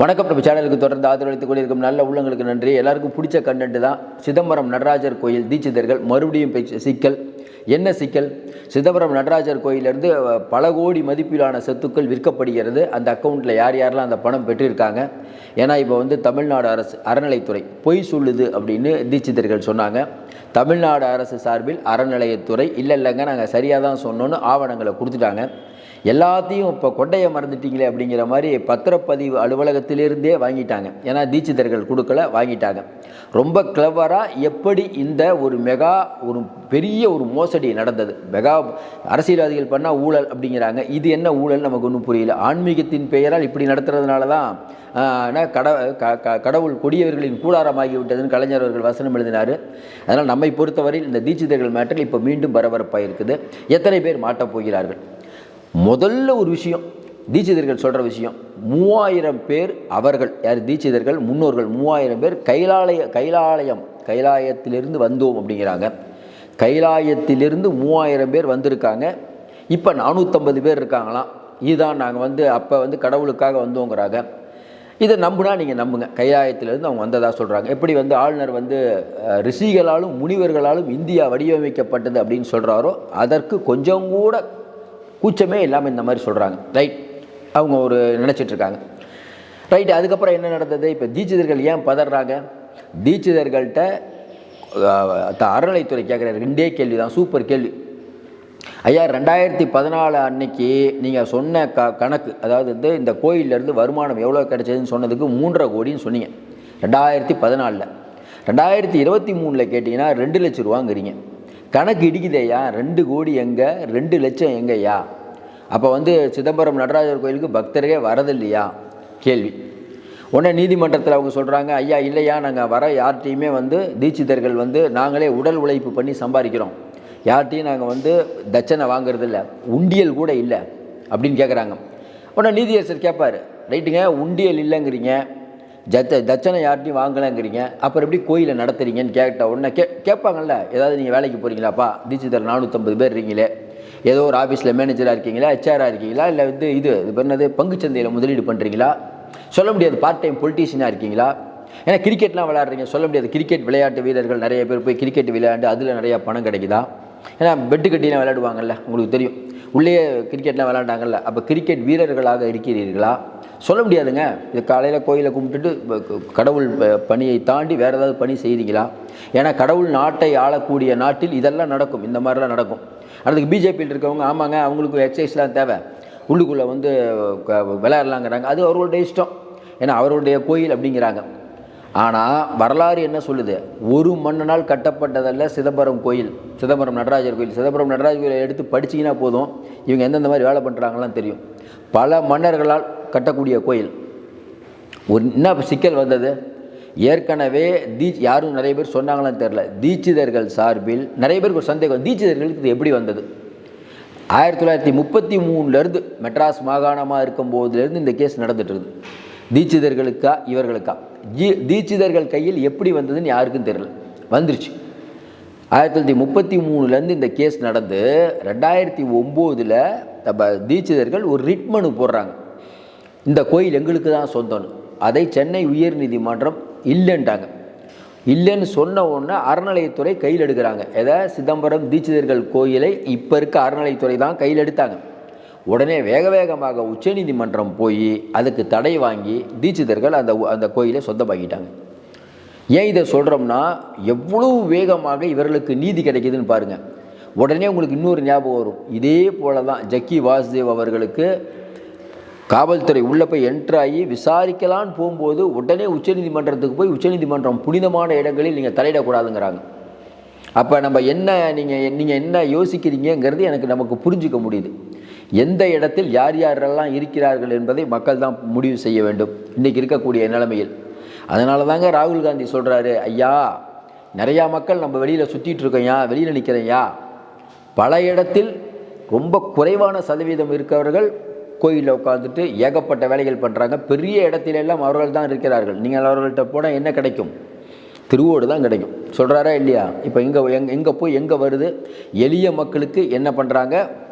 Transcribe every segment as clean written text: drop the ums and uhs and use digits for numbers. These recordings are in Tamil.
வணக்கம். நம்ம சேனலுக்கு தொடர்ந்து ஆதரவளித்துக் கொண்டிருக்கும் நல்ல உள்ளங்களுக்கு நன்றி. எல்லாருக்கும் பிடிச்ச கண்டென்ட் தான். சிதம்பரம் நடராஜர் கோயில் தீட்சிதர்கள் மறுபடியும் சிக்கல். என்ன சிக்கல்? சிதம்பரம் நடராஜர் கோயிலிருந்து பல கோடி மதிப்பிலான சொத்துக்கள் விற்கப்படுகிறது. அந்த அக்கௌண்ட்டில் யார் யாரெல்லாம் அந்த பணம் பெற்றிருக்காங்க? ஏன்னா இப்போ தமிழ்நாடு அரசு அறநிலைத்துறை பொய் சொல்லுது அப்படின்னு தீட்சிதர்கள் சொன்னாங்க. தமிழ்நாடு அரசு சார்பில் அறநிலையத்துறை இல்லைங்க நாங்கள் சரியாக தான் சொன்னோன்னு ஆவணங்களை கொடுத்துட்டாங்க. எல்லாத்தையும் இப்போ கொண்டையை மறந்துட்டீங்களே அப்படிங்கிற மாதிரி பத்திரப்பதிவு அலுவலகத்திலிருந்தே வாங்கிட்டாங்க. ஏன்னா தீட்சிதர்கள் கொடுக்கல, வாங்கிட்டாங்க. ரொம்ப கிளவராக எப்படி இந்த ஒரு பெரிய ஒரு மோசடி நடந்தது. அரசியல்வாதிகள் பண்ணால் ஊழல் அப்படிங்கிறாங்க. இது என்ன ஊழல் நமக்கு ஒன்றும் புரியல. ஆன்மீகத்தின் பெயரால் இப்படி நடத்துறதுனால தான் கடவுள் கொடியவர்களின் கூடாரமாகி விட்டதுன்னு கலைஞர் அவர்கள் வசனம் எழுதினார். அதனால் நம்மை பொறுத்தவரையில் இந்த தீட்சிதர்கள் மேட்டர் இப்போ மீண்டும் பரபரப்பாக இருக்குது. எத்தனை பேர் மாட்டப் போகிறார்கள்? முதல்ல ஒரு விஷயம், தீட்சிதர்கள் சொல்கிற விஷயம், 3000 பேர் அவர்கள் யார்? தீட்சிதர்கள் முன்னோர்கள் 3000 பேர் கைலாயத்திலிருந்து வந்தோம் அப்படிங்கிறாங்க. கைலாயத்திலிருந்து 3000 பேர் வந்திருக்காங்க. இப்போ 450 பேர் இருக்காங்களாம். இதுதான் நாங்கள் அப்போ கடவுளுக்காக வந்தோங்கிறாங்க. இதை நம்புனா நீங்கள் நம்புங்க. கைலாயத்திலிருந்து அவங்க வந்ததாக சொல்கிறாங்க. எப்படி ஆளுநர் ரிஷிகளாலும் முனிவர்களாலும் இந்தியா வடிவமைக்கப்பட்டது அப்படின்னு சொல்கிறாரோ அதற்கு கொஞ்சம் கூட கூச்சமே இல்லாமல் இந்த மாதிரி சொல்கிறாங்க. ரைட், அவங்க நினச்சிட்ருக்காங்க. ரைட்டு. அதுக்கப்புறம் என்ன நடந்தது? இப்போ தீட்சிதர்கள் ஏன் பதறாங்க? தீட்சிதர்கள்ட்ட அறநிலைத்துறை கேட்குற 2 கேள்வி தான், சூப்பர் கேள்வி. ஐயா, 2014 அன்னைக்கு நீங்கள் சொன்ன கணக்கு, அதாவது இந்த கோயிலேருந்து வருமானம் எவ்வளோ கிடைச்சதுன்னு சொன்னதுக்கு 3.5 கோடின்னு சொன்னீங்க 2014. 2023 கேட்டிங்கன்னா 2 லட்ச ரூபாங்கிறீங்க. கணக்கு இடிக்குதேயா. 2 கோடி எங்கே, 2 லட்சம் எங்கேயா? அப்போ சிதம்பரம் நடராஜர் கோயிலுக்கு பக்தரே வரதில்லையா? கேள்வி. உடனே நீதிமன்றத்தில் அவங்க சொல்கிறாங்க, ஐயா இல்லையா, நாங்கள் வர யார்கிட்டையுமே தீட்சிதர்கள் நாங்களே உடல் உழைப்பு பண்ணி சம்பாதிக்கிறோம், யார்கிட்டையும் நாங்கள் தட்சணை வாங்குறதில்ல, உண்டியல் கூட இல்லை அப்படின்னு கேட்குறாங்க. உடனே நீதியரசர் கேட்பார், ரைட்டுங்க, உண்டியல் இல்லைங்கிறீங்க, தட்சணை யார்ட்டையும் வாங்கலைங்கிறீங்க, அப்புறம் எப்படி கோயிலை நடத்துறீங்கன்னு கேட்ட உடனே கேட்பாங்கல்ல, ஏதாவது நீங்கள் வேலைக்கு போகிறீங்களாப்பா, தீட்சிதர் 450 பேர் இருக்கீங்களே, ஏதோ ஒரு ஆஃபீஸில் மேனேஜராக இருக்கீங்களா, ஹெச்ஆராக இருக்கீங்களா, இல்லை இது என்னது பங்குச்சந்தையில் முதலீடு பண்ணுறீங்களா, சொல்ல முடியாது, பார்ட் டைம் பொலிட்டீஷியனாக இருக்கீங்களா, ஏன்னா கிரிக்கெட்லாம் விளையாடுறீங்க, சொல்ல முடியாது, கிரிக்கெட் விளையாட்டு வீரர்கள் நிறைய பேர் போய் கிரிக்கெட் விளையாண்டு அதில் நிறையா பணம் கிடைக்குதா, ஏன்னா பெட்டு கட்டிலாம் விளையாடுவாங்கல்ல, உங்களுக்கு தெரியும், உள்ளே கிரிக்கெட்லாம் விளையாண்டாங்கல்ல, அப்போ கிரிக்கெட் வீரர்களாக இருக்கிறீர்களா, சொல்ல முடியாதுங்க. இது காலையில் கோயிலை கும்பிட்டுட்டு கடவுள் பணியை தாண்டி வேறு ஏதாவது பணி செய்கிறீங்களா? ஏன்னா கடவுள் நாட்டை ஆளக்கூடிய நாட்டில் இதெல்லாம் நடக்கும், இந்த மாதிரிலாம் நடக்கும். அதுக்கு பிஜேபியில் இருக்கவங்க, ஆமாங்க அவங்களுக்கு எக்ஸசைஸ்லாம் தேவை, உள்ளுக்குள்ளே விளையாடலாங்கிறாங்க, அது அவர்களுடைய இஷ்டம், ஏன்னா அவருடைய கோயில் அப்படிங்கிறாங்க. ஆனால் வரலாறு என்ன சொல்லுது? ஒரு மன்னனால் கட்டப்பட்டதல்ல சிதம்பரம் கோயில், சிதம்பரம் நடராஜர் கோயில். சிதம்பரம் நடராஜர் கோயிலை எடுத்து படிச்சிங்கன்னா போதும், இவங்க எந்தெந்த மாதிரி வேலை பண்ணுறாங்கலாம் தெரியும். பல மன்னர்களால் கட்டக்கூடிய கோயில். என்ன சிக்கல் வந்தது? ஏற்கனவே யாரும் நிறைய பேர் சொன்னாங்களான்னு தெரில, தீட்சிதர்கள் சார்பில் நிறைய பேருக்கு ஒரு சந்தேகம், தீட்சிதர்களுக்கு இது எப்படி வந்தது? 1933 மெட்ராஸ் மாகாணமாக இருக்கும் போதுலேருந்து இந்த கேஸ் நடந்துட்டு இருக்குது. தீட்சிதர்களுக்கா இவர்களுக்கா? தீட்சிதர்கள் கையில் எப்படி வந்ததுன்னு யாருக்கும் தெரியல, வந்துருச்சு. 1933 இந்த கேஸ் நடந்து 2009 தீட்சிதர்கள் ஒரு ரிட் மனு போடுறாங்க, இந்த கோயில் எங்களுக்கு தான் சொந்தம்னு. அதை சென்னை உயர் நீதிமன்றம் இல்லைன்ட்டாங்க. இல்லைன்னு சொன்ன உடனே அறநிலையத்துறை கையில் எடுக்கிறாங்க. எதை? சிதம்பரம் தீட்சிதர்கள் கோயிலை இப்போ இருக்க அறநிலையத்துறை தான் கையில் எடுத்தாங்க. உடனே வேகமாக உச்சநீதிமன்றம் போய் அதுக்கு தடை வாங்கி தீட்சிதர்கள் அந்த கோயிலை சொந்தமாக்கிட்டாங்க. ஏன் இதை சொல்கிறோம்னா, எவ்வளோ வேகமாக இவர்களுக்கு நீதி கிடைக்குதுன்னு பாருங்கள். உடனே உங்களுக்கு இன்னொரு ஞாபகம் வரும், இதே போல தான் ஜக்கி வாசுதேவ் அவர்களுக்கு காவல்துறை உள்ளே போய் என்ட்ராகி விசாரிக்கலான்னு போகும்போது உடனே உச்சநீதிமன்றத்துக்கு போய் உச்சநீதிமன்றம் புனிதமான இடங்களில் நீங்கள் தலையிடக்கூடாதுங்கிறாங்க. அப்போ நம்ம நீங்கள் என்ன யோசிக்கிறீங்கிறது நமக்கு புரிஞ்சிக்க முடியுது. எந்த இடத்தில் யார் யாரெல்லாம் இருக்கிறார்கள் என்பதை மக்கள் தான் முடிவு செய்ய வேண்டும் இன்றைக்கி இருக்கக்கூடிய நிலைமையில். அதனால தாங்க ராகுல் காந்தி சொல்கிறாரு, ஐயா நிறையா மக்கள் நம்ம வெளியில் சுற்றிட்டு இருக்கோம்யா, வெளியில் நிற்கிறேன்யா, பல இடத்தில் ரொம்ப குறைவான சதவீதம் இருக்கவர்கள் கோயிலில் உட்காந்துட்டு ஏகப்பட்ட வேலைகள் பண்ணுறாங்க, பெரிய இடத்திலெல்லாம் அவர்கள் தான் இருக்கிறார்கள், நீங்கள் அவர்கள்ட்ட போனால் என்ன கிடைக்கும்? திருவோடு தான் கிடைக்கும். சொல்கிறாரா இல்லையா? இப்போ எங்கே போய் எங்கே வருது? எளிய மக்களுக்கு என்ன பண்ணுறாங்க,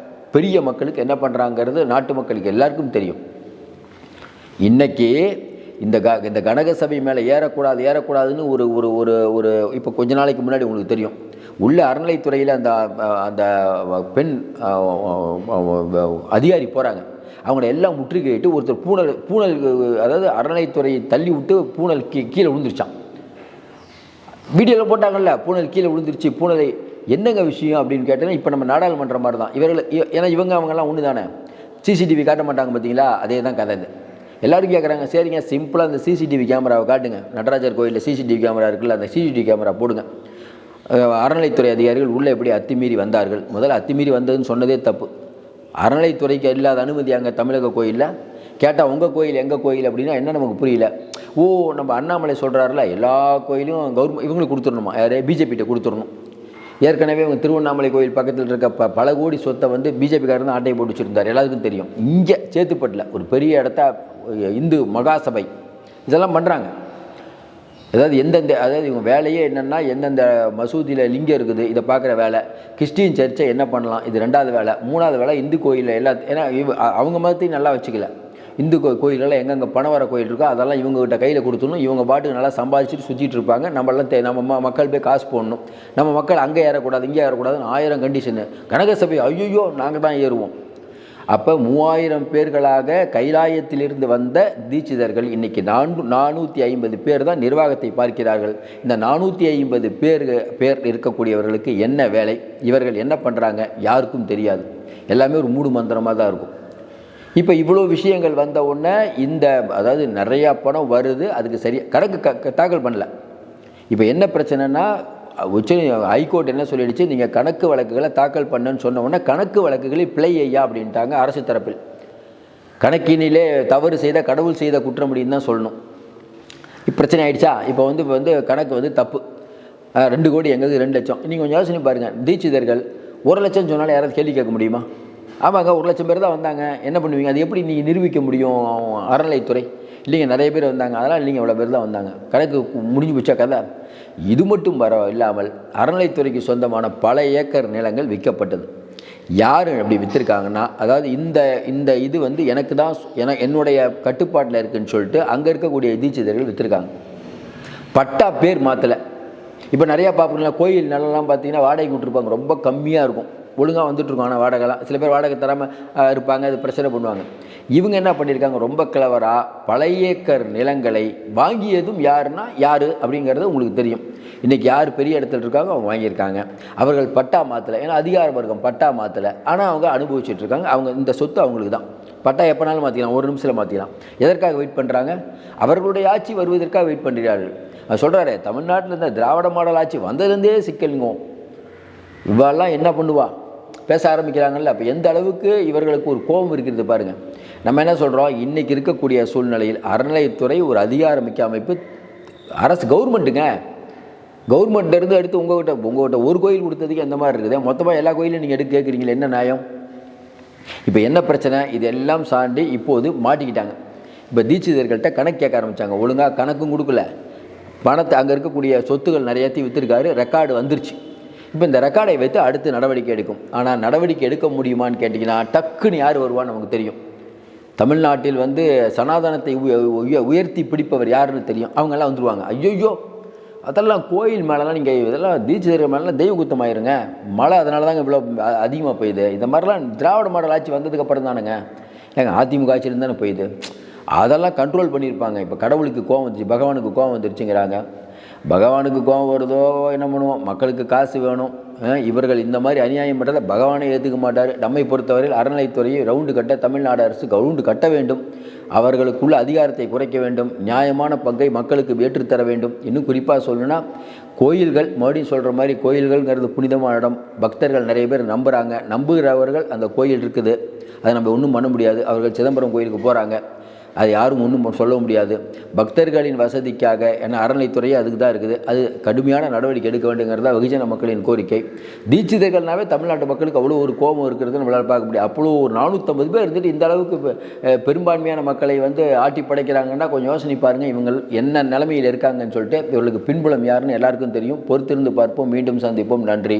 பெரிய மக்களுக்கு என்ன பண்ணுறாங்கிறது நாட்டு மக்களுக்கு எல்லாருக்கும் தெரியும். இன்றைக்கி இந்த கனக சபை மேலே ஏறக்கூடாதுன்னு ஒரு ஒரு ஒரு ஒரு இப்போ கொஞ்ச நாளைக்கு முன்னாடி உங்களுக்கு தெரியும், உள்ள அறநிலைத்துறையில் அந்த அந்த பெண் அதிகாரி போகிறாங்க, அவங்கள எல்லாம் முற்றுகையிட்டு ஒருத்தர் பூனல் அதாவது அறநிலைத்துறையை தள்ளி விட்டு பூனல் கீழே விழுந்துருச்சான். வீடியோவில் போட்டாங்கல்ல, பூனல் கீழே விழுந்துருச்சு, பூனலை என்னங்க விஷயம் அப்படின்னு கேட்டேன்னா, இப்போ நம்ம நாடாளுமன்ற மாதிரி தான் இவர்கள். ஏன்னா அவங்கெல்லாம் ஒன்று தானே, சிசிடிவி காட்ட மாட்டாங்க பார்த்தீங்களா, அதே தான் கதை. இது எல்லோரும் கேட்குறாங்க, சரிங்க சிம்பிளாக அந்த சிசிடிவி கேமராவை காட்டுங்க, நடராஜர் கோயிலில் சிசிடிவி கேமரா இருக்குல்ல, அந்த சிசிடிவி கேமரா போடுங்க. அறநிலைத்துறை அதிகாரிகள் உள்ளே எப்படி அத்துமீறி வந்தார்கள், முதல்ல அத்துமீறி வந்ததுன்னு சொன்னதே தப்பு. அறநிலைத்துறைக்கு இல்லாத அனுமதி அங்கே தமிழக கோயிலில் கேட்டால் உங்கள் கோயில் எங்கள் கோயில் அப்படின்னா என்ன நமக்கு புரியல. நம்ம அண்ணாமலை சொல்கிறாருல, எல்லா கோயிலும் இவங்களுக்கு கொடுத்துடணுமா, யாரே பிஜேபிகிட்ட கொடுத்துடணும். ஏற்கனவே இவங்க திருவண்ணாமலை கோயில் பக்கத்தில் இருக்க பல கோடி சொத்தை வந்து பிஜேபிக்காரர் தான் ஆட்டையை போட்டு வச்சுருந்தார், எல்லாத்துக்கும் தெரியும். இங்கே சேத்துப்பட்டில் ஒரு பெரிய இடத்த இந்து மகாசபை இதெல்லாம் பண்ணுறாங்க. அதாவது இவங்க வேலையே என்னென்னா, எந்தெந்த மசூதியில் லிங்கம் இருக்குது இதை பார்க்குற வேலை, கிறிஸ்டின் சர்ச்சை என்ன பண்ணலாம் இது 2வது வேலை, 3வது வேலை இந்து கோயிலில் ஏன்னா அவங்க மதத்தையும் நல்லா வச்சுக்கல. இந்து கோயிலெல்லாம் எங்கெங்கே பணம் வர கோயில் இருக்கோ அதெல்லாம் இவங்ககிட்ட கையில் கொடுத்துடணும், இவங்க பாட்டுக்கு நல்லா சம்பாதிச்சுட்டு சுற்றிட்டு இருப்பாங்க. நம்ம மக்கள் போய் காசு போடணும், நம்ம மக்கள் அங்கே ஏறக்கூடாது இங்கே ஏறக்கூடாதுன்னு 1000 கண்டிஷனு. கனகசபை ஐயோ நாங்கள் தான் ஏறுவோம். அப்போ 3000 பேர்களாக கைலாயத்திலிருந்து வந்த தீட்சிதர்கள் இன்றைக்கி 450 பேர் தான் நிர்வாகத்தை பார்க்கிறார்கள். இந்த 450 பேர் இருக்கக்கூடியவர்களுக்கு என்ன வேலை, இவர்கள் என்ன பண்ணுறாங்க யாருக்கும் தெரியாது. எல்லாமே ஒரு மூடு மந்திரமாக தான் இருக்கும். இப்போ இவ்வளோ விஷயங்கள் வந்த உடனே அதாவது நிறையா பணம் வருது, அதுக்கு சரியாக கணக்கு தாக்கல் பண்ணல. இப்போ என்ன பிரச்சனைனா, ஹைகோர்ட் என்ன சொல்லிடுச்சு, நீங்கள் கணக்கு வழக்குகளை தாக்கல் பண்ணுன்னு சொன்ன உடனே கணக்கு வழக்குகளில் பிழை ஐயா அப்படின்ட்டாங்க அரசு தரப்பில். கணக்கினிலே தவறு செய்த கடவுள் செய்த குற்றம் அப்படின்னு தான் சொல்லணும். பிரச்சனை ஆகிடுச்சா, இப்போ வந்து கணக்கு தப்பு, 2 கோடி எங்களுக்கு 2 லட்சம். நீங்கள் கொஞ்சம் யோசனை பாருங்கள், தீட்சிதர்கள் 1 லட்சம் சொன்னாலும் யாராவது கேள்வி கேட்க முடியுமா? ஆமாங்க 1 லட்சம் பேர் தான் வந்தாங்க, என்ன பண்ணுவீங்க, அது எப்படி நீங்கள் நிரூபிக்க முடியும் அறநிலைத்துறை? இல்லைங்க நிறைய பேர் வந்தாங்க, அதெல்லாம் இல்லைங்க இவ்வளோ பேர் தான் வந்தாங்க, கணக்கு முடிஞ்சு போச்சா கதை. இது மட்டும் இல்லாமல் அறநிலைத்துறைக்கு சொந்தமான பல ஏக்கர் நிலங்கள் விற்கப்பட்டது. யார் அப்படி விற்றுருக்காங்கன்னா, அதாவது இது எனக்கு தான் என்னுடைய கட்டுப்பாட்டில் இருக்குதுன்னு சொல்லிட்டு அங்கே இருக்கக்கூடிய தீட்சிதர்கள் விற்றுருக்காங்க. பட்டா பேர் மாற்றலை. இப்போ நிறையா பார்ப்பீங்களா, கோயில் நிலம்லாம் பார்த்தீங்கன்னா வாடகை விட்டுருப்பாங்க, ரொம்ப கம்மியாக இருக்கும், ஒழுங்காக வந்துட்டுருக்கோம். ஆனால் வாடகைலாம் சில பேர் வாடகை தராமல் இருப்பாங்க, அது பிரச்சனை பண்ணுவாங்க. இவங்க என்ன பண்ணியிருக்காங்க, ரொம்ப கிளவராக பல ஏக்கர் நிலங்களை வாங்கியதும் யார் அப்படிங்கிறது உங்களுக்கு தெரியும். இன்றைக்கி யார் பெரிய இடத்துல இருக்காங்க அவங்க வாங்கியிருக்காங்க. அவர்கள் பட்டா மாற்றலை, ஏன்னா அதிகார வர்க்கம் பட்டா மாற்றலை, ஆனால் அவங்க அனுபவிச்சுட்ருக்காங்க. அவங்க இந்த சொத்து அவங்களுக்கு தான். பட்டா எப்போனாலும் மாற்றிக்கலாம், 1 நிமிஷத்தில் மாற்றிக்கலாம். எதற்காக வெயிட் பண்ணுறாங்க, அவர்களுடைய ஆட்சி வருவதற்காக வெயிட் பண்ணுறார்கள். அது சொல்கிறாரு, தமிழ்நாட்டில் இருந்த திராவிட மாடல் ஆட்சி வந்ததுலேருந்தே சிக்கலுங்க, இவெல்லாம் என்ன பண்ணுவா பேச ஆரம்பிக்கிறாங்கல்ல. அப்போ எந்த அளவுக்கு இவர்களுக்கு ஒரு கோபம் இருக்கிறது பாருங்கள். நம்ம என்ன சொல்கிறோம், இன்றைக்கி இருக்கக்கூடிய சூழ்நிலையில் அறநிலையத்துறை ஒரு அதிகாரமிக்க அமைப்பு, அரசு கவர்மெண்ட்லேருந்து எடுத்து உங்கள்கிட்ட ஒரு கோயில் கொடுத்ததுக்கு எந்த மாதிரி இருக்குது, மொத்தமாக எல்லா கோயிலும் நீங்கள் எடுத்து கேட்குறீங்களே, என்ன நியாயம்? இப்போ என்ன பிரச்சனை, இதெல்லாம் சாண்டி இப்போது மாட்டிக்கிட்டாங்க. இப்போ தீட்சிதர்கள்ட்ட கணக்கு கேட்க ஆரம்பித்தாங்க, ஒழுங்காக கணக்கும் கொடுக்கல, பணத்தை அங்கே இருக்கக்கூடிய சொத்துக்கள் நிறையாத்தையும் விற்றுருக்காரு, ரெக்கார்டு வந்துருச்சு. இப்போ இந்த ரெக்கார்டை வைத்து அடுத்து நடவடிக்கை எடுக்கும். ஆனால் நடவடிக்கை எடுக்க முடியுமான்னு கேட்டிங்கன்னா, டக்குன்னு யார் வருவான்னு நமக்கு தெரியும். தமிழ்நாட்டில் சனாதனத்தை உயர்த்தி பிடிப்பவர் யாருன்னு தெரியும், அவங்கெல்லாம் வந்துடுவாங்க. ஐயோ அதெல்லாம் கோயில் மேலெலாம் நீங்கள் இதெல்லாம் தீட்சிதர்கள் மேலாம் தெய்வ குத்தமாயிருங்க, மழை அதனால தாங்க இவ்வளோ அதிகமாக போயிடுது. இந்த மாதிரிலாம் திராவிட மாடல் ஆட்சி வந்ததுக்கப்புறம் தானுங்க, அதிமுக ஆட்சியிருந்து தானே போயிடுது. அதெல்லாம் கண்ட்ரோல் பண்ணியிருப்பாங்க. இப்போ கடவுளுக்கு கோவம் வந்துச்சு, பகவானுக்கு கோவம் வந்துருச்சுங்கிறாங்க. பகவானுக்கு கோவம் வருதோ என்ன பண்ணுவோம், மக்களுக்கு காசு வேணும். இவர்கள் இந்த மாதிரி அநியாயம் பண்ணுறதை பகவானே ஏற்றுக்க மாட்டார். நம்மை பொறுத்தவரையில் அறநிலைத்துறையை ரவுண்டு கட்ட தமிழ்நாடு அரசு ரவுண்டு கட்ட வேண்டும், அவர்களுக்குள்ள அதிகாரத்தை குறைக்க வேண்டும், நியாயமான பங்கை மக்களுக்கு ஏற்றுத்தர வேண்டும். இன்னும் குறிப்பாக சொல்லணும்னா, கோயில்கள் மறுபடியும் சொல்கிற மாதிரி கோயில்கள்ங்கிறது புனிதமான இடம், பக்தர்கள் நிறைய பேர் நம்புகிறவர்கள் அந்த கோயில் இருக்குது, அதை நம்ம ஒன்றும் பண்ண முடியாது. அவர்கள் சிதம்பரம் கோயிலுக்கு போகிறாங்க, அது யாரும் ஒன்றும் சொல்ல முடியாது. பக்தர்களின் வசதிக்காக, ஏன்னா அறநிலைத்துறையே அதுக்கு தான் இருக்குது, அது கடுமையான நடவடிக்கை எடுக்க வேண்டுங்கிறதா வெகுஜன மக்களின் கோரிக்கை. தீட்சிதர்கள்னாவே தமிழ்நாட்டு மக்களுக்கு அவ்வளோ ஒரு கோபம் இருக்கிறது நம்மளால் பார்க்க முடியாது. அவ்வளோ ஒரு 450 பேர் இருந்துட்டு இந்த அளவுக்கு பெரும்பான்மையான மக்களை ஆட்டி படைக்கிறாங்கன்னா கொஞ்சம் யோசனை பாருங்கள், இவங்க என்ன நிலைமையில் இருக்காங்கன்னு சொல்லிட்டு. இவர்களுக்கு பின்புலம் யாருன்னு எல்லாருக்கும் தெரியும். பொறுத்திருந்து பார்ப்போம், மீண்டும் சந்திப்போம். நன்றி.